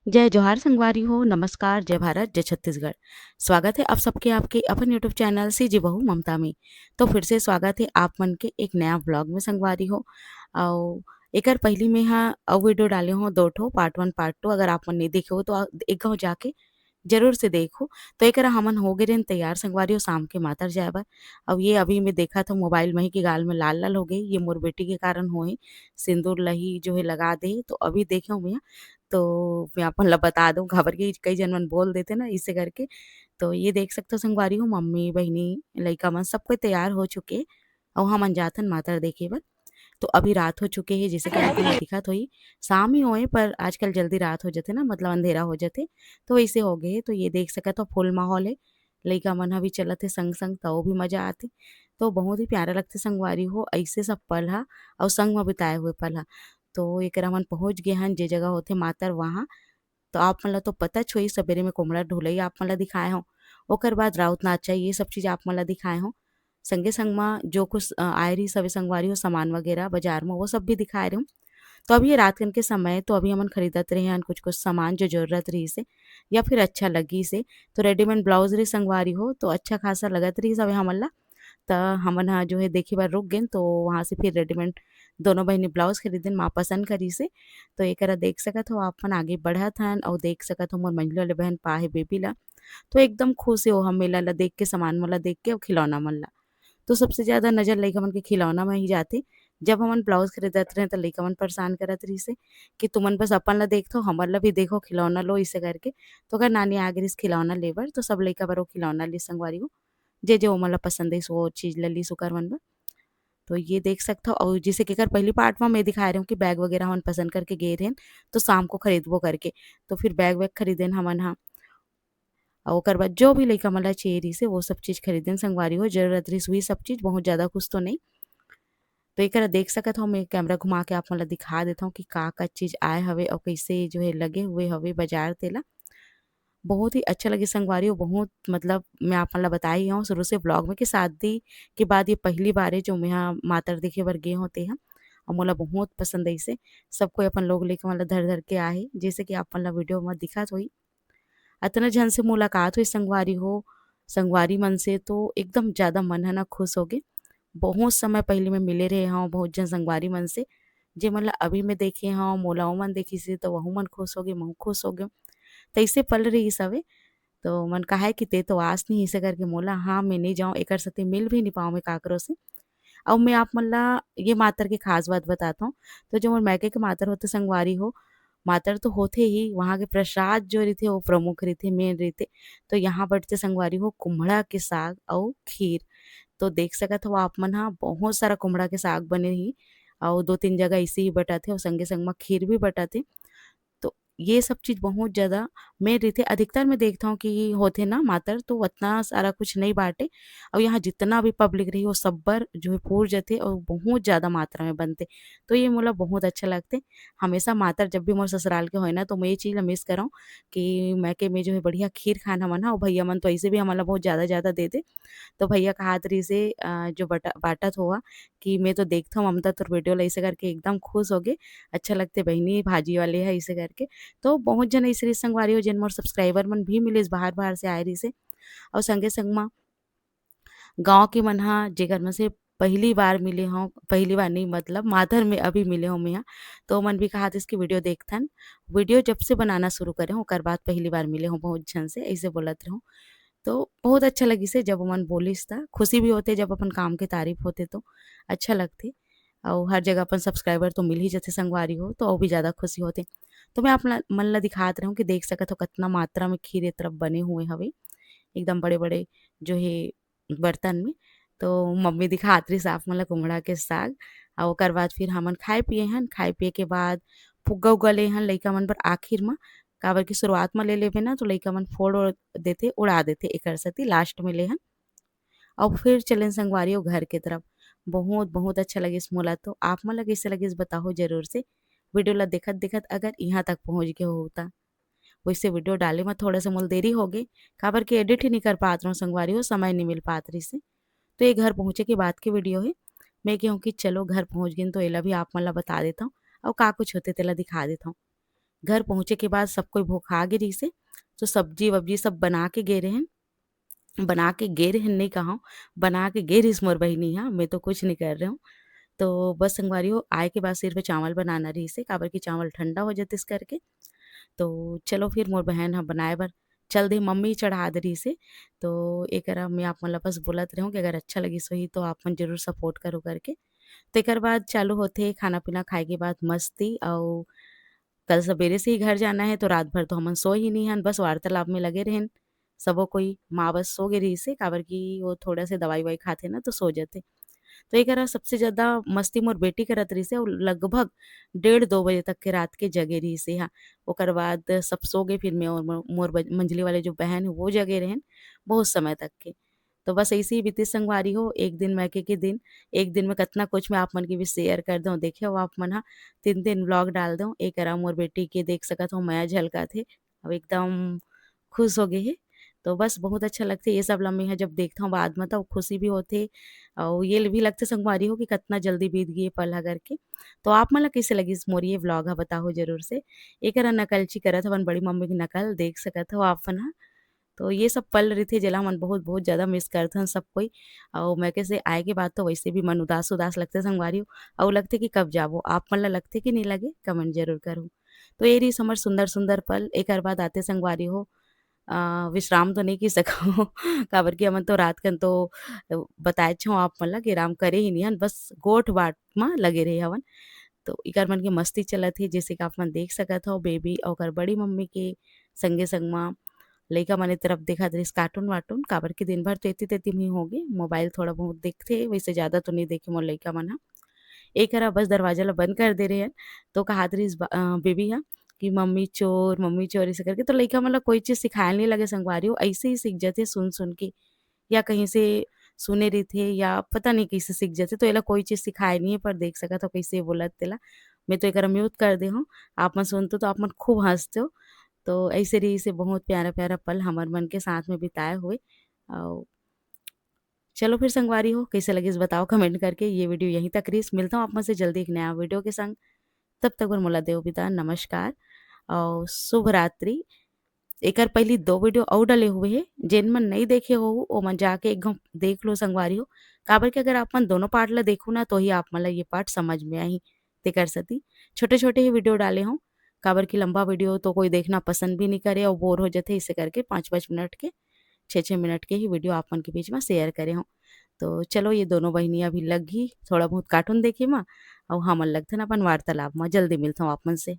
जय जोहार संगवारी हो, नमस्कार, जय भारत, जय छत्तीसगढ़। स्वागत है आप सबके आपके अपन यूट्यूब चैनल सीजी बहू ममता में। तो फिर से स्वागत है आप मन के एक नया व्लॉग में संगवारी हो। अउ एकर पहली में वीडियो डाले हो 2 ठो पार्ट 1 पार्ट 2 अगर आप मन नहीं देखे हो तो एक घाव जाके ज़रूर से देखो। तो एकरा हमन हो गए रहेन तैयार संगवारी हो शाम के मातर जाए बर। अब ये अभी मैं देखा था मोबाइल में ही कि गाल में लाल-लाल हो गई, ये मोर बेटी के कारण होही। सिंदूर लही जो है लगा दे तो अभी देखे हूँ मैं तो मैं अपन ला बता दूँ काबर की कई झन मन बोल देथे ना इसे करके। तो ये देख सकते हो संगवारी हो मम्मी, बहिनी, लइका मन सब कोई तैयार हो चुके अउ हमन जाथन मातर देखे बर। तो अभी रात हो चुके हे जइसे कि आपन ला दिखत होही। शाम ही होए पर आजकल जल्दी रात हो जाथे ना मतलब अंधेरा हो जाथे, तो वइसे हो गे हे। तो ये देख सकत हो फुल माहौल हे। लइका मन ह भी चलत हे संग-संग त ओ भी मज़ा आथे। तो बहुत ही प्यारा लगथे संगवारी हो अइसे सब पल ह अउ संग म बिताए हुए पल ह। तो एकरा मन पहुँच गे हन जे जगह होथे मातर वहाँ। तो आप मन ला तो पताच होही सबेरे में कुम्हड़ा ढोलई आप मन ला दिखाए हव। ओकर बाद राउत नाचा ये सब चीज़ आप मन ला दिखाए हव। संगे-संग म जो कुछ आए रही सभे संगवारी हो सामान वगैरह बाजार में वो सब भी दिखाए रही हूँ। तो अभी ये रात कन के समय तो अभी हमन खरीदत रहे हन कुछ-कुछ सामान जो ज़रूरत रहिस हे या फिर अच्छा लगिस हे। तो रेडीमेड ब्लाउज़ रही संगवारी हो तो अच्छा खासा लगत रहिस हवे हमन ला। त हमन ह जो है देखे बर रुक गेन तो वहाँ से फिर रेडीमेड दोनों बहिनी ब्लाउज़ खरीदिन माँ पसंद करिस हे। तो एकरा देख सकत हो आप मन आगे बढ़त हन अउ देख सकत हो मोर मझिला वाले बहन पाए हे बेबी ला। तो एकदम खुश हे ओ ह मेला ला देख के, सामान मन ला देख के अउ खिलौना मन ला। तो सबसे ज़्यादा नज़र लइका मन के खिलौना में ही जाथे। जब हमन ब्लाउज़ खरीदत रहें त लइका मन परेशान करत रहिस हे कि तुमन बस अपन ला देखथव हमर ला भी देखो खिलौना लो अइसे करके। तो अगर नानी आ गिरिस खिलौना ले बर तो सब लइका बर ओ खिलौना लिस संगवारी हो। जे ओमन ला पसंद आइस वो चीज़ ल लिस ओकर मन बर। तो ये देख सकथव अउ जइसे कि एकर पहली पार्ट म मैं दिखाए रही हूँ कि बैग वगैरह हमन पसंद करके गे रहेन, तो शाम को खरीदबो करके। तो फिर बैग वैग खरीदेन हमन ह। अउ ओकर बाद जो भी लइका मन ला चाहिए रहिस हे वो सब चीज़ खरीदेन संगवारी हो, ज़रूरत रहिस वही सब चीज़ बहुत ज़्यादा कुछ तो नहीं। तो एकरा देख सकत हव मैं कैमरा घुमा के आप मन ला दिखा देत हव कि का-का चीज़ आए हवे अउ कइसे जो है लगे हुए हवे बाजार तेला। बहुत ही अच्छा लगे संगवारी हो बहुत मतलब मैं आपन ला बताए ही हव शुरू से व्लॉग में कि शादी के बाद ये पहली बार है जो मेंहा मातर देखे बर गे हव तेहा अउ मोला बहुत पसंद आइस हे। सब कोई अपन लोग लइका मन ला धर-धर के आए हे जइसे कि आपन ला वीडियो म दिखत होही। अतना झन से मुलाकात हुई संगवारी हो, संगवारी मन से तो एकदम ज़्यादा मन ह ना खुश होगे। बहुत समय पहले मैं मिले रहे हव बहुत झन संगवारी मन से, जेमन ला अभी मैं देखे हव मोला ओमन देखिस हे तो वहू मन खुश होगे, महू खुश होगे। तइसे पल रहिस हवे। तो मन काहे कि ते तो आस नहीं अइसे करके मोला हाँ, मैं नहीं जाऊँ एकर साथे मिल भी नहीं पाऊँ मैं काकरो से। अउ मैं आप मन ला ये मातर के ख़ास बात बतात हव, तो जो मोर मायके के मातर होथे संगवारी हो, मातर तो होथे ही, वहाँ के प्रसाद जो रहिथे वो प्रमुख रहिथे, मेन रहिथे। तो यहाँ बटथे संगवारी हो कुम्हड़ा के साग अउ खीर। तो देख सकत हो आप मन ह बहुत सारा कुम्हड़ा के साग बने रही अउ 2-3 जगह अइसे ही बटत हे अउ संगे-संग म खीर भी बटत हे। तो ये सब चीज़ बहुत ज़्यादा मेन रहिथे। अधिकतर मैं देखता हूँ कि होथे ना मातर तो उतना सारा कुछ नहीं बाटे और यहाँ जितना भी पब्लिक रही वो सब्बर जो है पूर जाथे और बहुत ज़्यादा मात्रा में बनथे। तो ये मोला बहुत अच्छा लगथे। हमेशा मातर जब भी मोर ससुराल के होय ना तो मैं ये चीज़ ला मिस करहूँ कि मायके में जो है बढ़िया खीर खान हमन ह और भैया मन तो अइसे भी हमन ला बहुत ज़्यादा-ज़्यादा देथे। तो भैया कहत रहिस हे जो बाटत होवा कि मैं तो देखथव ममता तोर वीडियो ला अइसे करके एकदम खुश होगे। अच्छा लगथे बहिनी भाजी वाले ह अइसे करके। तो बहुत झन अइसे रहिस संगवारी हो जेन मोर सब्सक्राइबर मन भी मिलिस बाहर-बाहर से आए रहिस हे और संगे-संग म गाँव के मन ह जेकर मन से पहली बार मिले हव, पहली बार नहीं मतलब माधर में अभी मिले हव मेंहा, तो ओमन भी कहत रहिस कि वीडियो देखथन। वीडियो जब से बनाना शुरू करे हव ओकर बाद पहली बार मिले हव बहुत झन से अइसे बोलत रहूँ। तो बहुत अच्छा लगिस हे जब ओमन बोलिस त, खुशी भी होथे जब अपन काम के तारीफ होथे तो अच्छा लगथे अउ हर जगह अपन सब्सक्राइबर तो मिल ही जाथे संगवारी हो तो और भी ज़्यादा खुशी होथे। तो मैं आप मन ला दिखात रहूँ कि देख सकत हो कतना मात्रा में खीर ए तरफ बने हुए हवे, एकदम बड़े-बड़े जो हे बर्तन में। तो मम्मी दिखात रहिस आप मन ला कुम्हड़ा के साग अउ ओकर बाद फिर हमन खाए पिए हन, खाए पिए के बाद फुग्गा-उग्गा ले हन लइका मन बर आखिर म, काबर की शुरुआत म ले लेबे ना तो लइका मन फोड़-ओड़ देथे, उड़ा देथे एकर सेती लास्ट में ले हन और फिर चलेन संगवारी हो घर के तरफ। बहुत-बहुत अच्छा लगिस मोला तो, आप मन ला कइसे लगिस बताओ ज़रूर से। वीडियो ला देखत-देखत अगर यहाँ तक पहुँच गए हो त। वइसे वीडियो डाले में थोड़ा-सा मोला देरी होगे, काबर की एडिट ही नहीं कर पात रहूँ संगवारी हो, समय नहीं मिल पात रहिस हे। तो ये घर पहुँचे के बाद के वीडियो हे। मैं केहूँ कि चलो घर पहुँच गेन तो एला भी आप मन ला बता देत हव और का कुछ होथे तेला दिखा देत हव। घर पहुँचे के बाद सब कोई भूखा गे रहिसे, तो सब्जी-वब्जी सब बना के गे रहेन। बना के गे रहेन नहीं कहूँ, बना के गे रहिस मोर बहिनी ह, मैं तो कुछ नहीं कर रही हूँ। तो बस संगवारी हो आए के बाद सिर्फ चावल बनाना रहिसे, काबर कि चावल ठंडा हो जतिस करके। तो चलो फिर मोर बहन ह बनाए बर चल दे, मम्मी चढ़ा दे रहिसे। तो एकरा मैं आप मन ल बस बोलत रहूँ कि अगर अच्छा लगिस होही तो आप मन ज़रूर सपोर्ट करो करके। तेकर बाद चालू होथे खाना-पीना खाए के बाद मस्ती अउ कल सवेरे से ही घर जाना है तो रात भर तो हमन सोए ही नहीं हन, बस वार्तालाप में लगे रहेन सबो कोई। माँ बस सो गे रहिसे काबर कि वो थोड़ा से दवाई-ववाई खाथे ना तो सो जाथे। तो एकरा सबसे ज़्यादा मस्ती मोर बेटी करत रहिसे अउ लगभग डेढ़ 2 बजे तक के रात के जगे रहिसे हा। ओकर बाद सब सो गए फिर मैं और मोर मंझली वाले जो बहन है वो जगे रहेन बहुत समय तक के। तो बस अइसे ही बीतिस संगवारी हो, एक दिन मैके के दिन, एक दिन में कतना कुछ मैं आप मन के भी शेयर कर दऊँ। देखेओ आप मन ह 3-3 व्लॉग डाल दऊँ, एकरा मोर बेटी के देख सकत हो माया झलकत हे, अउ एकदम खुश होगे हे। तो बस बहुत अच्छा लगथे ये सब ल मेंहा जब देखथव बाद म तब खुशी भी होथे अउ ये भी लगथे संगवारी हो कि कतना जल्दी बीत गे ये पल ह करके। तो आप मन ला कइसे लगिस मोर ये व्लॉग ह बताओ ज़रूर से। एकरा नकलची करत हवन बड़ी मम्मी की नकल देख सकत हो आप मन ह। तो ये सब पल रहिथे जेला हमन बहुत-बहुत ज़्यादा मिस करथन सब कोई अउ मैके से आए के बाद तो वैसे भी मन उदास-उदास लगथे संगवारी हो अउ लगथे कि कब जाबो। आप मन ला लगथे कि नहीं लगे? कमेंट ज़रूर करो। तो ये रहिस हमर सुंदर-सुंदर पल। एकर बाद आते संगवारी हो विश्राम तो नहीं कहि सकव काबर कि हमन तो रात कन तो बताएच हव आप मन ला कि अराम करे ही नहीं हन, बस गोठ-बाँट म लगे रहे हवन। तो इकर मन के मस्ती चलत हे जइसे कि आप मन देख सकत हव बेबी अउ ओकर बड़ी मम्मी के संगे-संग म लइका मन ए तरफ देखत रहिस कार्टून-वार्टून काबर कि दिन भर तो एति-तेति में ही होगे, मोबाइल थोड़ा बहुत देखथे, वैसे ज़्यादा तो नहीं देखे मोर लइका मन ह। एक करा बस दरवाजा ला बंद कर दे रहे हन, तो कहात रहिस बेबी ह कि मम्मी चोर ऐसे करके। तो लइका मन ला कोई चीज़ सिखाए नहीं लगे संगवारी हो, ऐसे ही सीख जाथे सुन-सुन के या कहीं से सुने रहिथे या पता नहीं कइसे सीख जाथे। तो एला कोई चीज़ सिखाए नहीं है पर देख सकत हो कइसे बोलत तेला। मैं तो एकरा म्यूट कर दे हूँ, आप मन सुनते तो आप मन खूब हँसतेव। तो ऐसे रहिस हे बहुत प्यारा-प्यारा पल हमर मन के साथ में बिताए हुए अउ चलो फिर संगवारी हो कैसे लगिस बताओ कमेंट करके। ये वीडियो यहीं तक रहिस, मिलता हूँ आप मन से जल्दी एक नया वीडियो के संग। तब तक बर मोला देव विदा, नमस्कार और शुभ रात्रि। एकर पहिली 2 वीडियो अउ डले हुए हे, जेन मन नहीं देखे होहू ओमन जाके एक घौं देख लो संगवारी हो। काबर कि अगर आप मन दोनों पार्ट ला देखहु ना तो ही आप मन ला ये पार्ट समझ में आही। तेकर सेती छोटे-छोटे ही वीडियो डाले हूँ, काबर कि लंबा वीडियो तो कोई देखना पसंद भी नहीं करे और बोर हो जाथे इसे करके 5-5 मिनट के, 6-6 मिनट के ही वीडियो आप मन के बीच में शेयर करे हूँ। तो चलो ये दोनों बहिनिया अभी लग ही थोड़ा बहुत कार्टून देखे म अउ हमन लगथन अपन वार्तालाप म। जल्दी मिलथव आप मन से।